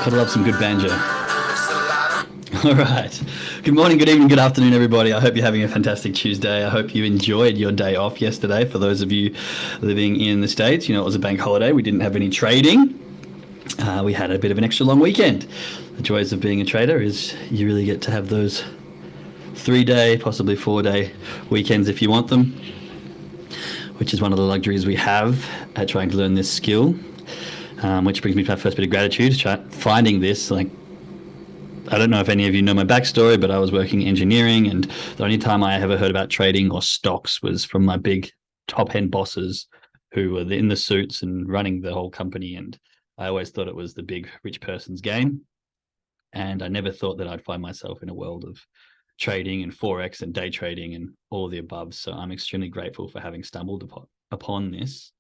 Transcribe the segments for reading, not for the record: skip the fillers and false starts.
Gotta love some good banjo. All right. Good morning, good evening, good afternoon, everybody. I hope you're having a fantastic Tuesday. I hope you enjoyed your day off yesterday. For those of you living in the States, it was a bank holiday. We didn't have any trading. We had a bit of an extra long weekend. The joys of being a trader is you really get to have those 3-day, possibly 4-day weekends if you want them, which is one of the luxuries we have at trying to learn this skill. Which brings me to my first bit of gratitude. Finding this, I don't know if any of you know my backstory, but I was working engineering, and the only time I ever heard about trading or stocks was from my big top-end bosses who were in the suits and running the whole company. And I always thought it was the big rich person's game. And I never thought that I'd find myself in a world of trading and Forex and day trading and all of the above. So I'm extremely grateful for having stumbled upon this,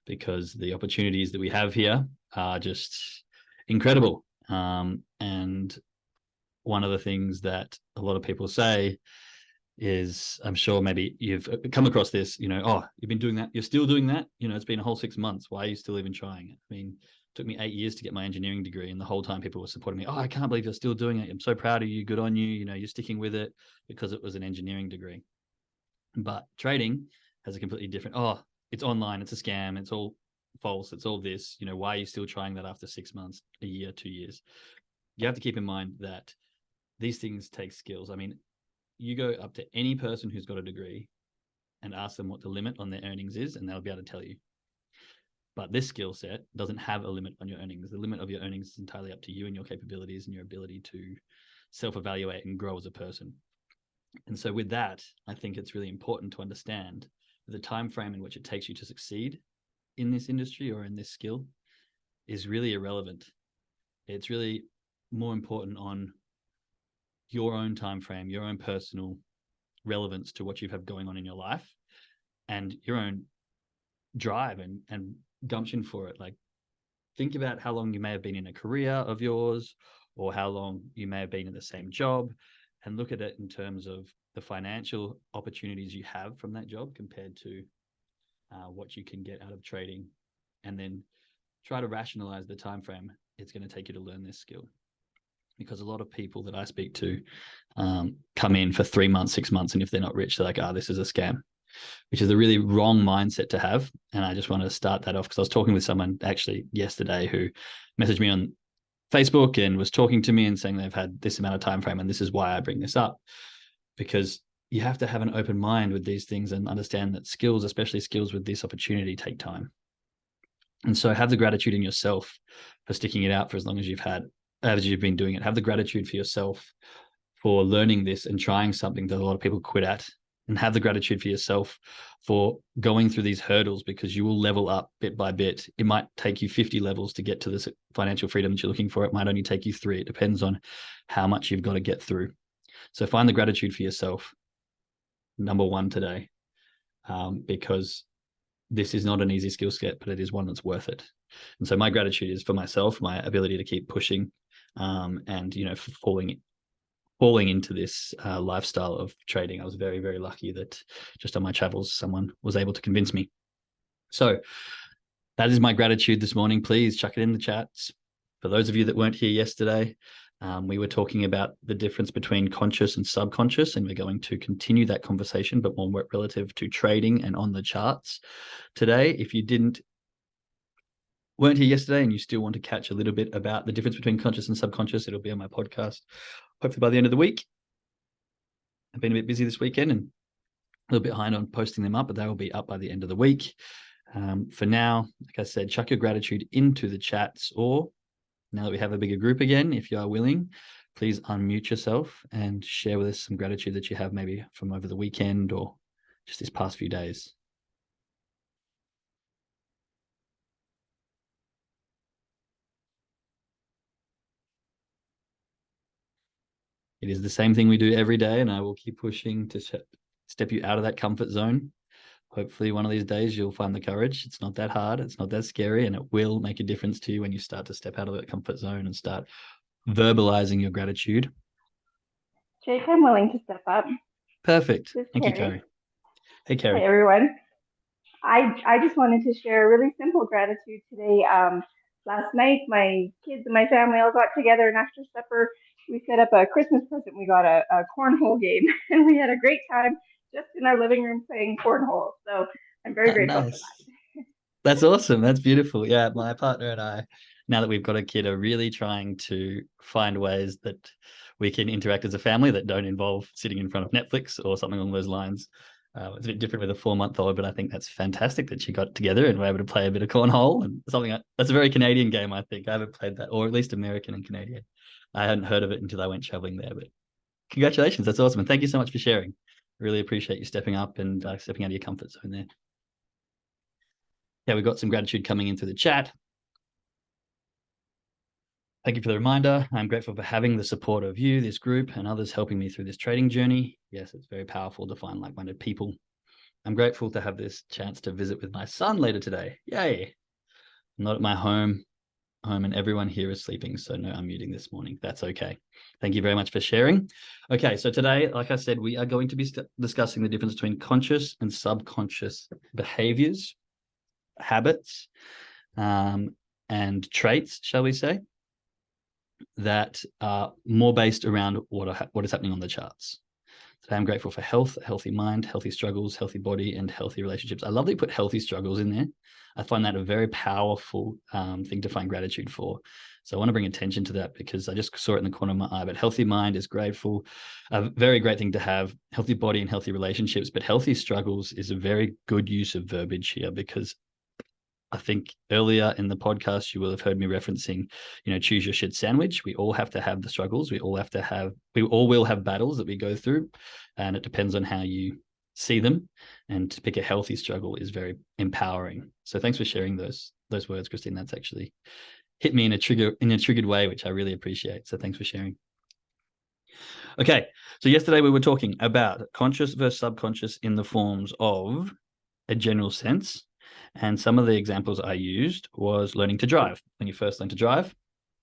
because the opportunities that we have here are just incredible. And one of the things that a lot of people say is, I'm sure maybe you've come across this, oh, you've been doing that, you're still doing that, it's been a whole 6 months. Why are you still even trying it? I mean, it took me 8 years to get my engineering degree, and the whole time people were supporting me. Oh, I can't believe you're still doing it. I'm so proud of you. Good on you. You're sticking with it, because it was an engineering degree. But trading has a completely different, it's online, it's a scam, it's all false, it's all this, why are you still trying that after 6 months, a year, 2 years? You have to keep in mind that these things take skills. I mean, you go up to any person who's got a degree and ask them what the limit on their earnings is, and they'll be able to tell you. But this skill set doesn't have a limit on your earnings. The limit of your earnings is entirely up to you and your capabilities and your ability to self-evaluate and grow as a person. And so with that, I think it's really important to understand the time frame in which it takes you to succeed in this industry or in this skill is really irrelevant. It's really more important on your own time frame, your own personal relevance to what you have going on in your life, and your own drive and gumption for it. Think about how long you may have been in a career of yours, or how long you may have been in the same job, and look at it in terms of the financial opportunities you have from that job compared to what you can get out of trading, and then try to rationalize the time frame it's going to take you to learn this skill. Because a lot of people that I speak to come in for 3 months, 6 months, and if they're not rich, they're like, this is a scam, which is a really wrong mindset to have. And I just wanted to start that off because I was talking with someone actually yesterday who messaged me on Facebook and was talking to me and saying they've had this amount of time frame, and this is why I bring this up, because you have to have an open mind with these things and understand that skills, especially skills with this opportunity, take time. And so have the gratitude in yourself for sticking it out for as long as you've been doing it. Have the gratitude for yourself for learning this and trying something that a lot of people quit at, and have the gratitude for yourself for going through these hurdles, because you will level up bit by bit. It might take you 50 levels to get to this financial freedom that you're looking for. It might only take you 3. It depends on how much you've got to get through. So find the gratitude for yourself, number one today, because this is not an easy skill set, but it is one that's worth it. And so my gratitude is for myself, my ability to keep pushing, and falling into this lifestyle of trading. I was very, very lucky that just on my travels, someone was able to convince me. So that is my gratitude this morning. Please chuck it in the chats. For those of you that weren't here yesterday, we were talking about the difference between conscious and subconscious, and we're going to continue that conversation, but more relative to trading and on the charts today. If you weren't here yesterday and you still want to catch a little bit about the difference between conscious and subconscious, it'll be on my podcast, hopefully by the end of the week. I've been a bit busy this weekend and a little bit behind on posting them up, but they will be up by the end of the week. For now, like I said, chuck your gratitude into the chats, or now that we have a bigger group again, if you are willing, please unmute yourself and share with us some gratitude that you have maybe from over the weekend or just these past few days. It is the same thing we do every day, and I will keep pushing to step you out of that comfort zone. Hopefully one of these days you'll find the courage. It's not that hard. It's not that scary, and it will make a difference to you when you start to step out of that comfort zone and start verbalizing your gratitude. Jake, I'm willing to step up. Perfect. Thank you, Carrie. Hey, Carrie. Hey, everyone. I just wanted to share a really simple gratitude today. last night, my kids and my family all got together, and after supper, we set up a Christmas present. We got a cornhole game, and we had a great time just in our living room playing cornhole. So I'm very grateful for Nice. that. That's awesome. That's beautiful. Yeah, my partner and I, now that we've got a kid, are really trying to find ways that we can interact as a family that don't involve sitting in front of Netflix or something along those lines. It's a bit different with a 4-month-old, but I think that's fantastic that she got together and were able to play a bit of cornhole and something that's a very Canadian game. I think I haven't played that, or at least American and Canadian. I hadn't heard of it until I went traveling there. But congratulations, that's awesome, and thank you so much for sharing. Really appreciate you stepping up and stepping out of your comfort zone there. Yeah, we've got some gratitude coming in through the chat. Thank you for the reminder. I'm grateful for having the support of you, this group, and others helping me through this trading journey. Yes, it's very powerful to find like-minded people. I'm grateful to have this chance to visit with my son later today. Yay. I'm not at my home and everyone here is sleeping, so no unmuting this morning. That's okay. Thank you very much for sharing. Okay, so today, like I said, we are going to be discussing the difference between conscious and subconscious behaviors, habits, and traits, shall we say, that are more based around what is happening on the charts. Today, I'm grateful for health, a healthy mind, healthy struggles, healthy body, and healthy relationships. I love that you put healthy struggles in there. I find that a very powerful thing to find gratitude for. So I want to bring attention to that because I just saw it in the corner of my eye. But healthy mind is grateful, a very great thing to have. Healthy body and healthy relationships, but healthy struggles is a very good use of verbiage here because I think earlier in the podcast, you will have heard me referencing, choose your shit sandwich. We all have to have the struggles. We all will have battles that we go through, and it depends on how you see them. And to pick a healthy struggle is very empowering. So thanks for sharing those words, Christine. That's actually hit me in a triggered way, which I really appreciate. So thanks for sharing. Okay, so yesterday we were talking about conscious versus subconscious in the forms of a general sense. And some of the examples I used was learning to drive. When you first learn to drive,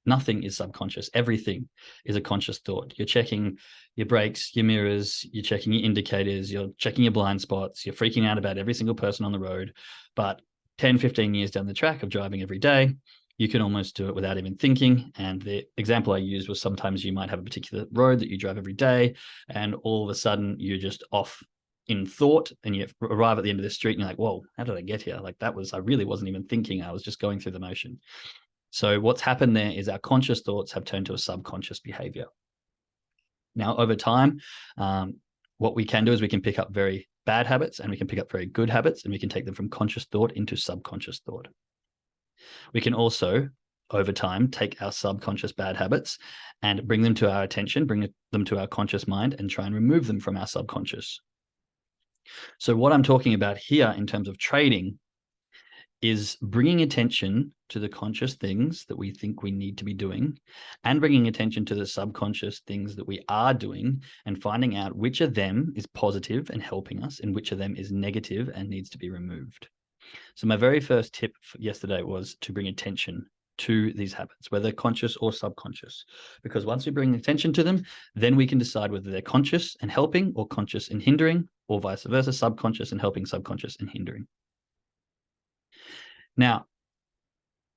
nothing is subconscious. Everything is a conscious thought. You're checking your brakes, your mirrors, you're checking your indicators, you're checking your blind spots, you're freaking out about every single person on the road. But 10, 15 years down the track of driving every day, you can almost do it without even thinking. And the example I used was sometimes you might have a particular road that you drive every day, and all of a sudden you're just off in thought and you arrive at the end of the street and you're like, whoa, how did I get here? Like I really wasn't even thinking. I was just going through the motion. So what's happened there is our conscious thoughts have turned to a subconscious behavior. Now, over time, what we can do is we can pick up very bad habits and we can pick up very good habits and we can take them from conscious thought into subconscious thought. We can also, over time, take our subconscious bad habits and bring them to our attention, bring them to our conscious mind and try and remove them from our subconscious. So what I'm talking about here in terms of trading is bringing attention to the conscious things that we think we need to be doing and bringing attention to the subconscious things that we are doing and finding out which of them is positive and helping us and which of them is negative and needs to be removed. So my very first tip yesterday was to bring attention to these habits, whether conscious or subconscious, because once we bring attention to them, then we can decide whether they're conscious and helping or conscious and hindering, or vice versa, subconscious and helping, subconscious and hindering. Now,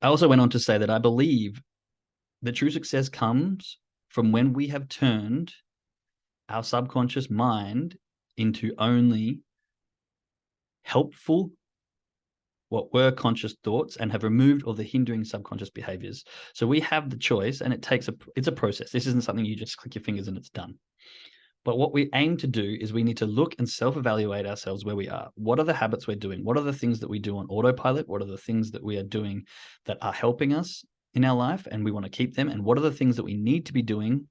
I also went on to say that I believe that true success comes from when we have turned our subconscious mind into only helpful, what were conscious thoughts, and have removed all the hindering subconscious behaviors. So we have the choice, and it's a process. This isn't something you just click your fingers and it's done. But what we aim to do is we need to look and self-evaluate ourselves where we are. What are the habits we're doing? What are the things that we do on autopilot? What are the things that we are doing that are helping us in our life and we want to keep them? And what are the things that we need to be doing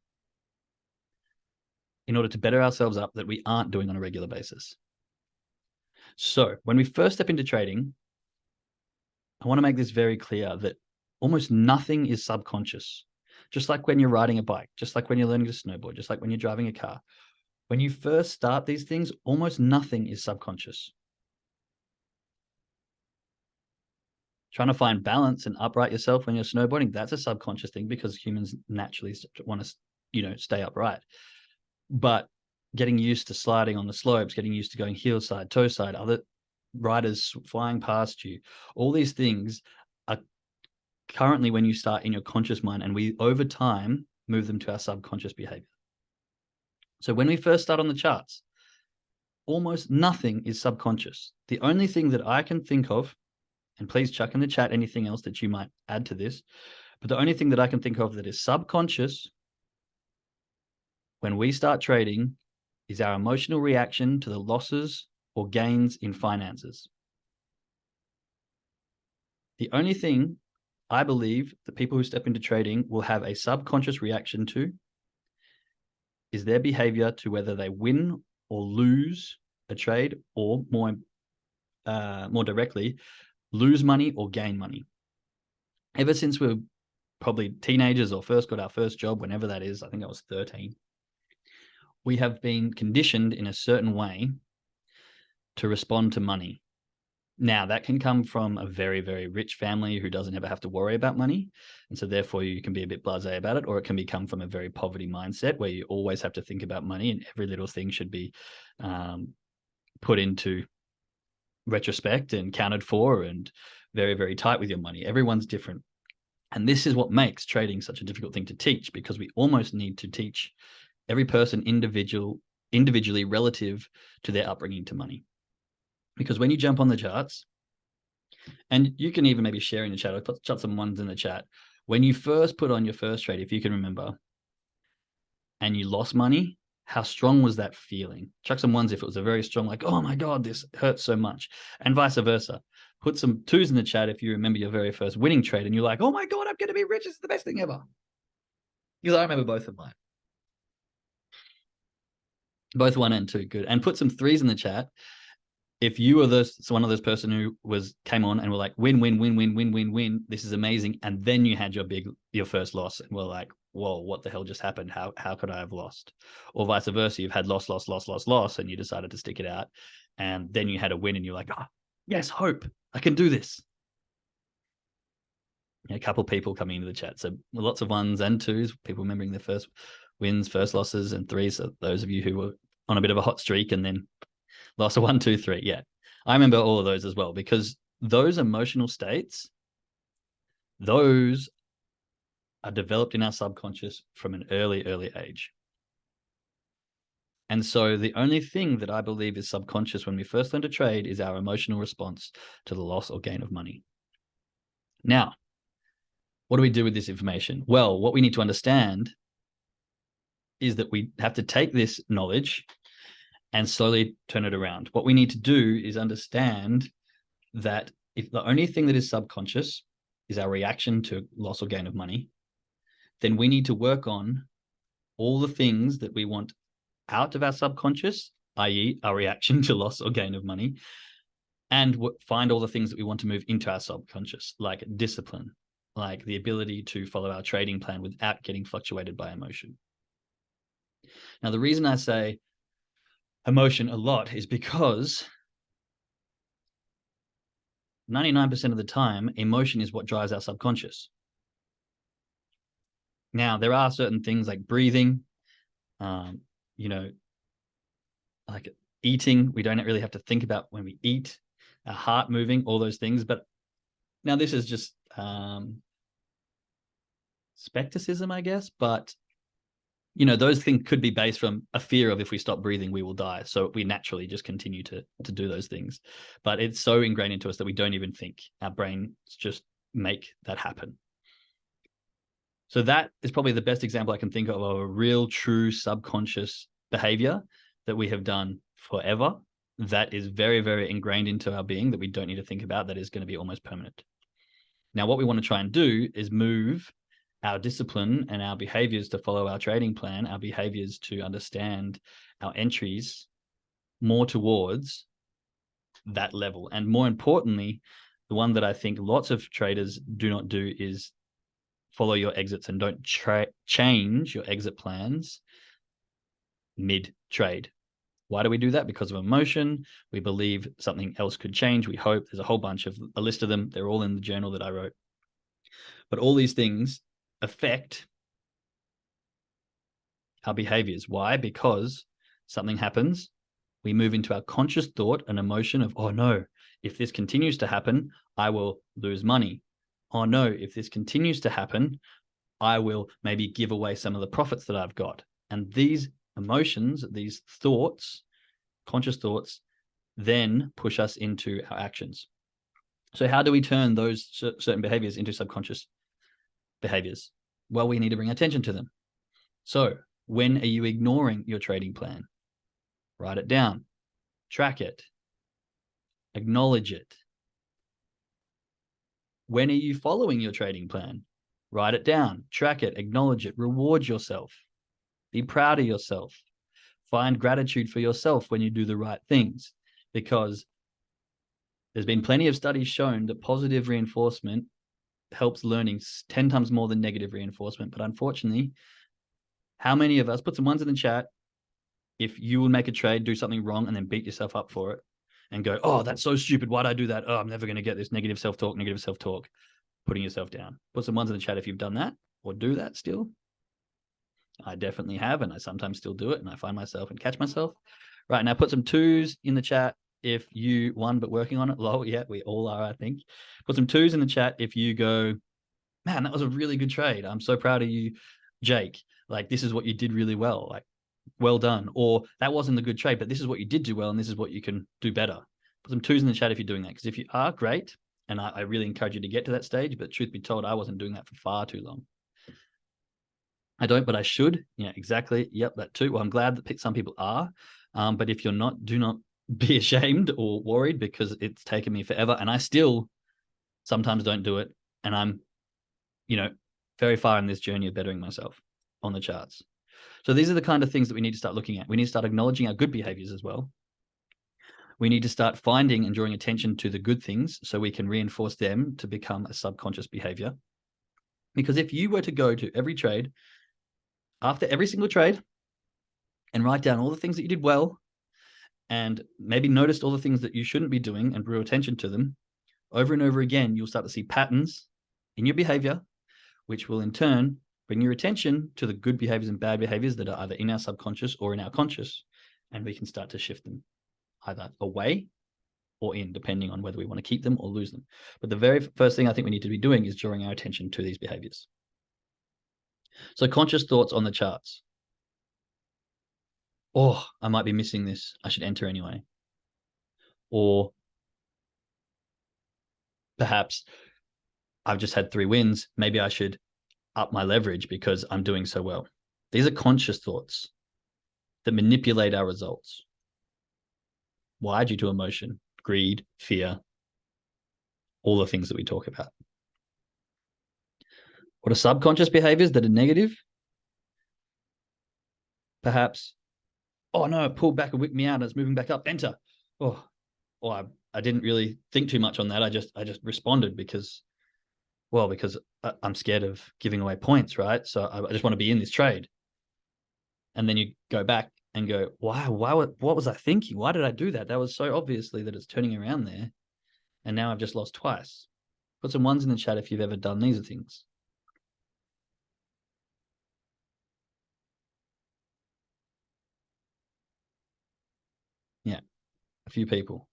in order to better ourselves up that we aren't doing on a regular basis? So when we first step into trading, I want to make this very clear that almost nothing is subconscious. Just like when you're riding a bike, just like when you're learning to snowboard, just like when you're driving a car. When you first start these things, almost nothing is subconscious. Trying to find balance and upright yourself when you're snowboarding, that's a subconscious thing because humans naturally want to, stay upright. But getting used to sliding on the slopes, getting used to going heel side, toe side, other riders flying past you, all these things are currently when you start in your conscious mind, and we over time move them to our subconscious behavior. So when we first start on the charts, almost nothing is subconscious. The only thing that I can think of, and please chuck in the chat anything else that you might add to this, but the only thing that I can think of that is subconscious when we start trading is our emotional reaction to the losses or gains in finances. The only thing I believe that people who step into trading will have a subconscious reaction to is their behavior to whether they win or lose a trade, or more directly, lose money or gain money. Ever since we were probably teenagers or first got our first job, whenever that is, I think I was 13, we have been conditioned in a certain way to respond to money. Now, that can come from a very, very rich family who doesn't ever have to worry about money. And so therefore you can be a bit blasé about it, or it can come from a very poverty mindset where you always have to think about money and every little thing should be put into retrospect and counted for and very, very tight with your money. Everyone's different. And this is what makes trading such a difficult thing to teach, because we almost need to teach every person individually relative to their upbringing to money. Because when you jump on the charts, and you can even maybe share in the chat, or chuck some ones in the chat, when you first put on your first trade, if you can remember, and you lost money, how strong was that feeling? Chuck some ones if it was a very strong, like, oh my God, this hurts so much, and vice versa. Put some twos in the chat if you remember your very first winning trade and you're like, oh my God, I'm going to be rich. It's the best thing ever. Because I remember both of mine. Both 1 and 2, good. And put some threes in the chat if you were one of those person who came on and were like, win, win, win, win, win, win, win, this is amazing, and then you had your first loss and were like, whoa, what the hell just happened? How could I have lost? Or vice versa, you've had loss, and you decided to stick it out, and then you had a win and you're like, oh, yes, hope, I can do this. A couple people coming into the chat, so lots of 1s and 2s, people remembering their first wins, first losses, and 3s. So those of you who were on a bit of a hot streak and then lost a 1, 2, 3. Yeah, I remember all of those as well, because those emotional states, those are developed in our subconscious from an early age. And so the only thing that I believe is subconscious when we first learn to trade is our emotional response to the loss or gain of money. Now, what do we do with this information? Well, what we need to understand is that we have to take this knowledge and slowly turn it around. What we need to do is understand that if the only thing that is subconscious is our reaction to loss or gain of money, then we need to work on all the things that we want out of our subconscious, i.e. our reaction to loss or gain of money, and find all the things that we want to move into our subconscious, like discipline, like the ability to follow our trading plan without getting fluctuated by emotion. Now, the reason I say emotion a lot is because 99% of the time, emotion is what drives our subconscious. Now, there are certain things like breathing, like eating. We don't really have to think about when we eat, our heart moving, all those things. But now this is just skepticism, I guess. But, those things could be based from a fear of if we stop breathing, we will die. So we naturally just continue to do those things. But it's so ingrained into us that we don't even think. Our brains just make that happen. So that is probably the best example I can think of a real, true subconscious behavior that we have done forever. That is very, very ingrained into our being that we don't need to think about. That is going to be almost permanent. Now, what we want to try and do is move our discipline and our behaviors to follow our trading plan, our behaviors to understand our entries more towards that level. And more importantly, the one that I think lots of traders do not do is follow your exits and don't change your exit plans mid-trade. Why do we do that? Because of emotion. We believe something else could change. We hope. There's a whole bunch of a list of them. They're all in the journal that I wrote. But all these things affect our behaviors. Why? Because something happens. We move into our conscious thought, an emotion of, oh no, if this continues to happen, I will lose money. oh no, if this continues to happen, I will maybe give away some of the profits that I've got. And these emotions, these thoughts, conscious thoughts, then push us into our actions. So how do we turn those certain behaviors into subconscious behaviors? Well, we need to bring attention to them. So when are you ignoring your trading plan? Write it down, track it, acknowledge it. When are you following your trading plan? Write it down, track it, acknowledge it, reward yourself. Be proud of yourself. Find gratitude for yourself when you do the right things, because there's been plenty of studies shown that positive reinforcement helps learning 10 times more than negative reinforcement. But unfortunately, how many of us, put some ones in the chat, if you would make a trade, do something wrong, and then beat yourself up for it and go, oh, that's so stupid. Why'd I do that? Oh, I'm never going to get this negative self-talk, putting yourself down. Put some ones in the chat if you've done that or do that still. I definitely have, and I sometimes still do it, and I find myself and catch myself. Right, now put some twos in the chat if you won but working on it. Lol, yeah, we all are, I think. Put some twos in the chat if you go, man, that was a really good trade. I'm so proud of you, Jake. Like, this is what you did really well. Like, well done. Or that wasn't a good trade, but this is what you did do well, and this is what you can do better. Put some twos in the chat if you're doing that, because if you are, great. And I really encourage you to get to that stage, but truth be told, I wasn't doing that for far too long. I don't, but I should. Yeah, exactly. Yep, that too. Well, I'm glad that some people are. But if you're not, do not be ashamed or worried, because it's taken me forever. And I still sometimes don't do it. And I'm, very far in this journey of bettering myself on the charts. So these are the kind of things that we need to start looking at. We need to start acknowledging our good behaviors as well. We need to start finding and drawing attention to the good things so we can reinforce them to become a subconscious behavior. Because if you were to go to every trade, after every single trade, and write down all the things that you did well, and maybe noticed all the things that you shouldn't be doing and drew attention to them, over and over again, you'll start to see patterns in your behavior, which will in turn bring your attention to the good behaviors and bad behaviors that are either in our subconscious or in our conscious, and we can start to shift them either away or in, depending on whether we want to keep them or lose them. But the very first thing I think we need to be doing is drawing our attention to these behaviors. So conscious thoughts on the charts. Oh, I might be missing this. I should enter anyway. Or perhaps I've just had 3 wins. Maybe I should up my leverage because I'm doing so well. These are conscious thoughts that manipulate our results. Why? Due to emotion, greed, fear, all the things that we talk about. What are subconscious behaviors that are negative? Perhaps, oh no, it pulled back and whipped me out and it's moving back up, enter. Oh, or I didn't really think too much on that. I just responded because I'm scared of giving away points, right? So I just want to be in this trade. And then you go back and go, wow, what was I thinking? Why did I do that? That was so obviously that it's turning around there. And now I've just lost twice. Put some ones in the chat if you've ever done these things. Yeah, a few people.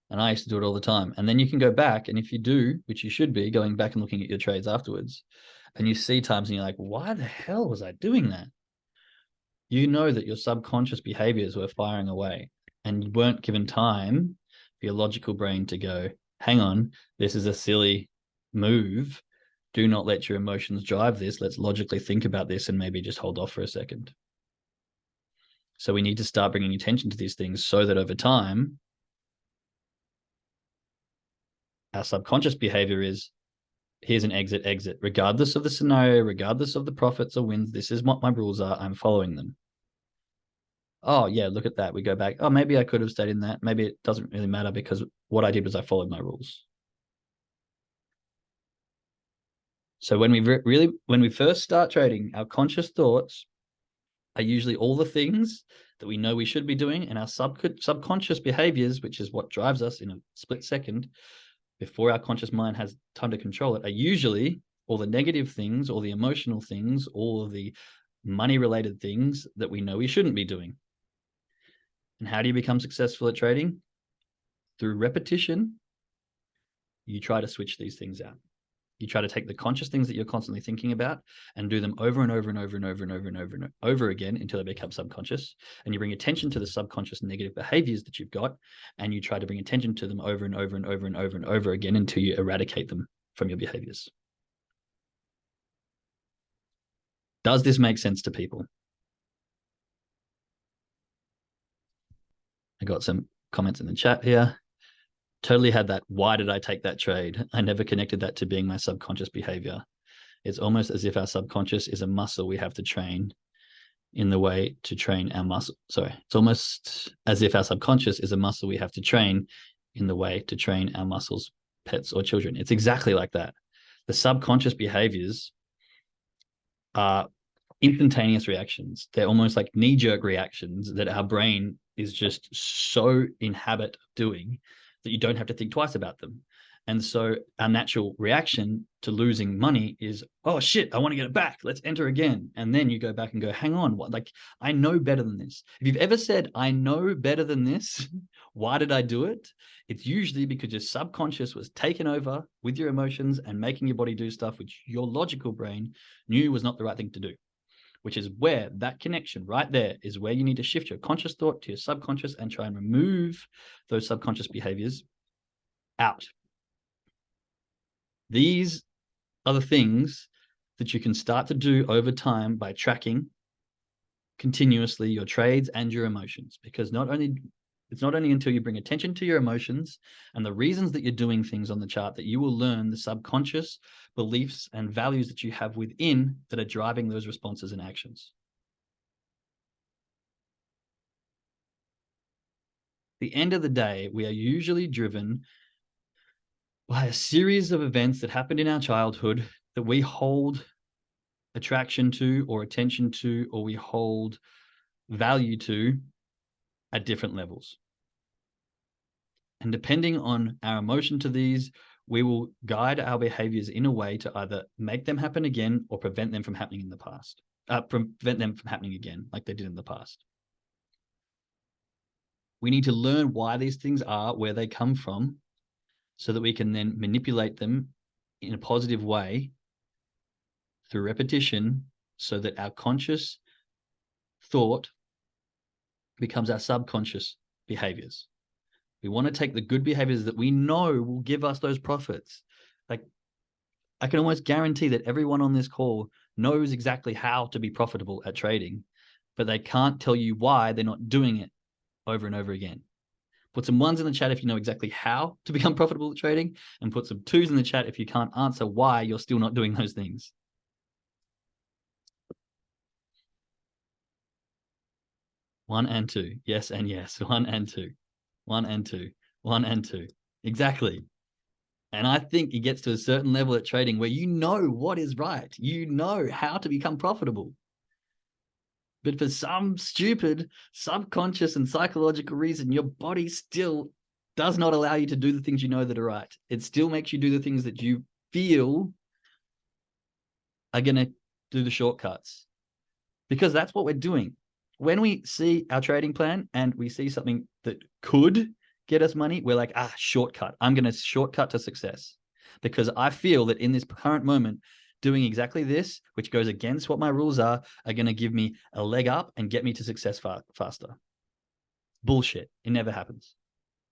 And I used to do it all the time. And then you can go back, and if you do, which you should be, going back and looking at your trades afterwards, and you see times and you're like, why the hell was I doing that? You know that your subconscious behaviors were firing away, and you weren't given time for your logical brain to go, hang on, this is a silly move. Do not let your emotions drive this. Let's logically think about this and maybe just hold off for a second. So we need to start bringing attention to these things so that over time, our subconscious behavior is, here's an exit, regardless of the scenario, regardless of the profits or wins. This is what my rules are. I'm following them. Oh yeah, look at that. We go back. Oh, maybe I could have stayed in that. Maybe it doesn't really matter because what I did was I followed my rules. So when we first start trading, our conscious thoughts are usually all the things that we know we should be doing, and our subconscious behaviors, which is what drives us in a split second before our conscious mind has time to control it, are usually all the negative things, all the emotional things, all of the money-related things that we know we shouldn't be doing. And how do you become successful at trading? Through repetition, you try to switch these things out. You try to take the conscious things that you're constantly thinking about and do them over and over and over and over and over and over and over again until they become subconscious. And you bring attention to the subconscious negative behaviors that you've got, and you try to bring attention to them over and over and over and over and over again until you eradicate them from your behaviors. Does this make sense to people? I got some comments in the chat here. Totally had that. Why did I take that trade? I never connected that to being my subconscious behavior. It's almost as if our subconscious is a muscle we have to train in the way to train our muscle. Sorry, it's almost as if our subconscious is a muscle we have to train in the way to train our muscles, pets, or children. It's exactly like that. The subconscious behaviors are instantaneous reactions. They're almost like knee-jerk reactions that our brain is just so in habit of doing that you don't have to think twice about them. And so our natural reaction to losing money is, oh shit, I want to get it back. Let's enter again. And then you go back and go, hang on, what? Like, I know better than this. If you've ever said, I know better than this, why did I do it? It's usually because your subconscious was taken over with your emotions and making your body do stuff which your logical brain knew was not the right thing to do, which is where that connection right there is where you need to shift your conscious thought to your subconscious and try and remove those subconscious behaviors out. These are the things that you can start to do over time by tracking continuously your trades and your emotions, because it's not only until you bring attention to your emotions and the reasons that you're doing things on the chart that you will learn the subconscious beliefs and values that you have within that are driving those responses and actions. At the end of the day, we are usually driven by a series of events that happened in our childhood that we hold attraction to or attention to, or we hold value to at different levels. And depending on our emotion to these, we will guide our behaviors in a way to either make them happen again or prevent them from happening in the past, prevent them from happening again like they did in the past. We need to learn why these things are, where they come from, so that we can then manipulate them in a positive way through repetition, so that our conscious thought becomes our subconscious behaviors. We want to take the good behaviors that we know will give us those profits. Like, I can almost guarantee that everyone on this call knows exactly how to be profitable at trading, but they can't tell you why they're not doing it over and over again. Put some ones in the chat if you know exactly how to become profitable at trading, and put some twos in the chat if you can't answer why you're still not doing those things. One and two. Yes and yes. One and two. One and two. One and two. Exactly. And I think it gets to a certain level at trading where you know what is right. You know how to become profitable. But for some stupid subconscious and psychological reason, your body still does not allow you to do the things you know that are right. It still makes you do the things that you feel are going to do the shortcuts, because that's what we're doing. When we see our trading plan and we see something that could get us money, we're like, shortcut. I'm going to shortcut to success because I feel that in this current moment, doing exactly this, which goes against what my rules are going to give me a leg up and get me to success faster. Bullshit. It never happens.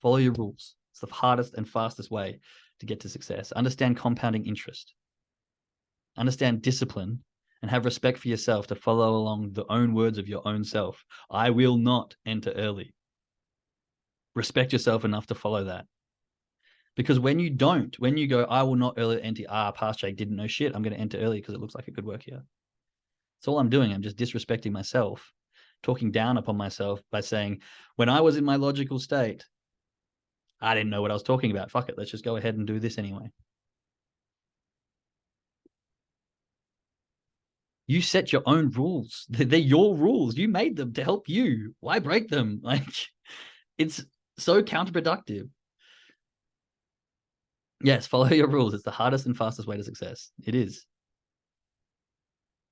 Follow your rules. It's the hardest and fastest way to get to success. Understand compounding interest. Understand discipline, and have respect for yourself to follow along the own words of your own self. I will not enter early. Respect yourself enough to follow that. Because when you don't, when you go, I will not early enter, past Jake didn't know shit, I'm going to enter early because it looks like it could work here. That's all I'm doing. I'm just disrespecting myself, talking down upon myself by saying, when I was in my logical state, I didn't know what I was talking about. Fuck it. Let's just go ahead and do this anyway. You set your own rules. They're your rules. You made them to help you. Why break them? Like, it's so counterproductive. Yes, follow your rules. It's the hardest and fastest way to success. It is.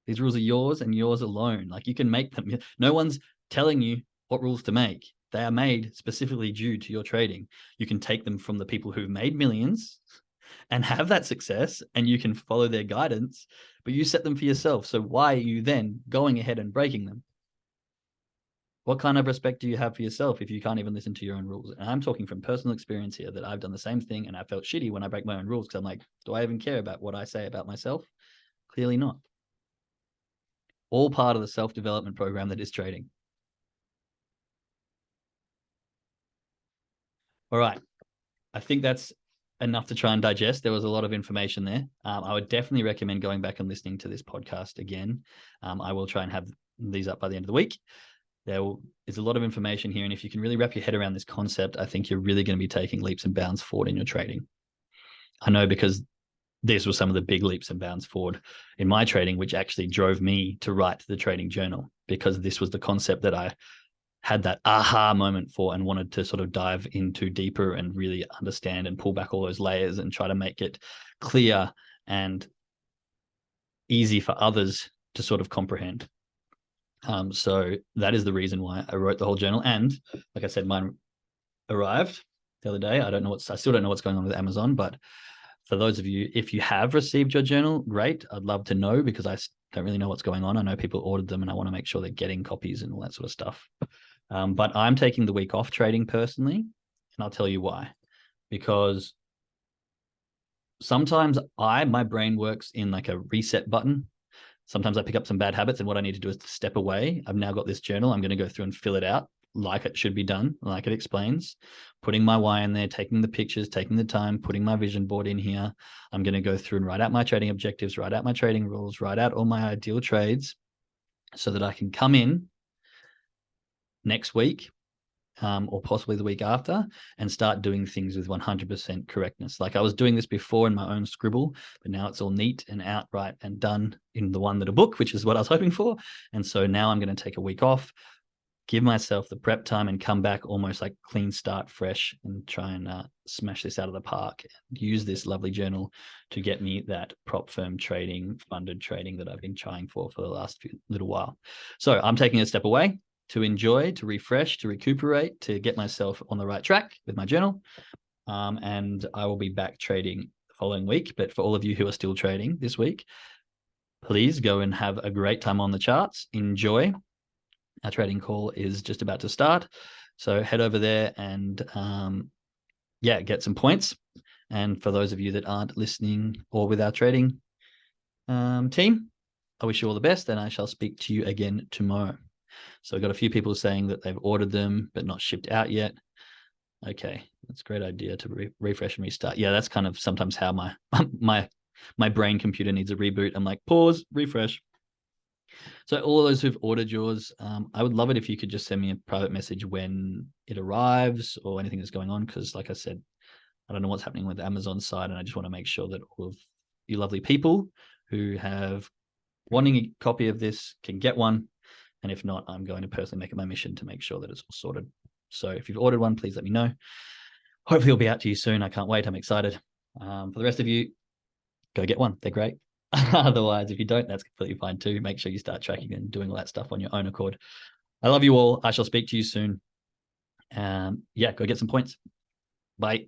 These rules are yours and yours alone. Like, you can make them. No one's telling you what rules to make. They are made specifically due to your trading. You can take them from the people who've made millions and have that success, and you can follow their guidance, but you set them for yourself. So why are you then going ahead and breaking them? What kind of respect do you have for yourself if you can't even listen to your own rules? And I'm talking from personal experience here, that I've done the same thing and I felt shitty when I break my own rules, because I'm like, do I even care about what I say about myself? Clearly not. All part of the self-development program that is trading. All right. I think that's enough to try and digest. There was a lot of information there. I would definitely recommend going back and listening to this podcast again. I will try and have these up by the end of the week. There is a lot of information here. And if you can really wrap your head around this concept, I think you're really going to be taking leaps and bounds forward in your trading. I know, because this was some of the big leaps and bounds forward in my trading, which actually drove me to write the trading journal, because this was the concept that I had that aha moment for and wanted to sort of dive into deeper and really understand and pull back all those layers and try to make it clear and easy for others to sort of comprehend. So that is the reason why I wrote the whole journal. And like I said, mine arrived the other day. I still don't know what's going on with Amazon, but for those of you, if you have received your journal, great. I'd love to know, because I don't really know what's going on. I know people ordered them and I want to make sure they're getting copies and all that sort of stuff. But I'm taking the week off trading personally, and I'll tell you why. Because sometimes my brain works in like a reset button. Sometimes I pick up some bad habits, and what I need to do is to step away. I've now got this journal. I'm going to go through and fill it out like it should be done, like it explains, putting my why in there, taking the pictures, taking the time, putting my vision board in here. I'm going to go through and write out my trading objectives, write out my trading rules, write out all my ideal trades, so that I can come in next week, or possibly the week after, and start doing things with 100% correctness. Like I was doing this before in my own scribble, but now it's all neat and outright and done in the one little book, which is what I was hoping for. And so now I'm going to take a week off, give myself the prep time, and come back almost like clean start, fresh, and try and smash this out of the park. Use this lovely journal to get me that prop firm trading, funded trading that I've been trying for the last little while. So I'm taking a step away to enjoy, to refresh, to recuperate, to get myself on the right track with my journal. And I will be back trading the following week. But for all of you who are still trading this week, please go and have a great time on the charts. Enjoy. Our trading call is just about to start. So head over there and get some points. And for those of you that aren't listening or with our trading team, I wish you all the best, and I shall speak to you again tomorrow. So I've got a few people saying that they've ordered them but not shipped out yet. Okay, that's a great idea to refresh and restart. Yeah, that's kind of sometimes how my brain computer needs a reboot. I'm like, pause, refresh. So all of those who've ordered yours, I would love it if you could just send me a private message when it arrives or anything that's going on, because like I said, I don't know what's happening with the Amazon side, and I just want to make sure that all of you lovely people who have wanting a copy of this can get one. And if not, I'm going to personally make it my mission to make sure that it's all sorted. So if you've ordered one, please let me know. Hopefully it'll be out to you soon. I can't wait. I'm excited. For the rest of you, go get one. They're great. Otherwise, if you don't, that's completely fine too. Make sure you start tracking and doing all that stuff on your own accord. I love you all. I shall speak to you soon. Go get some points. Bye.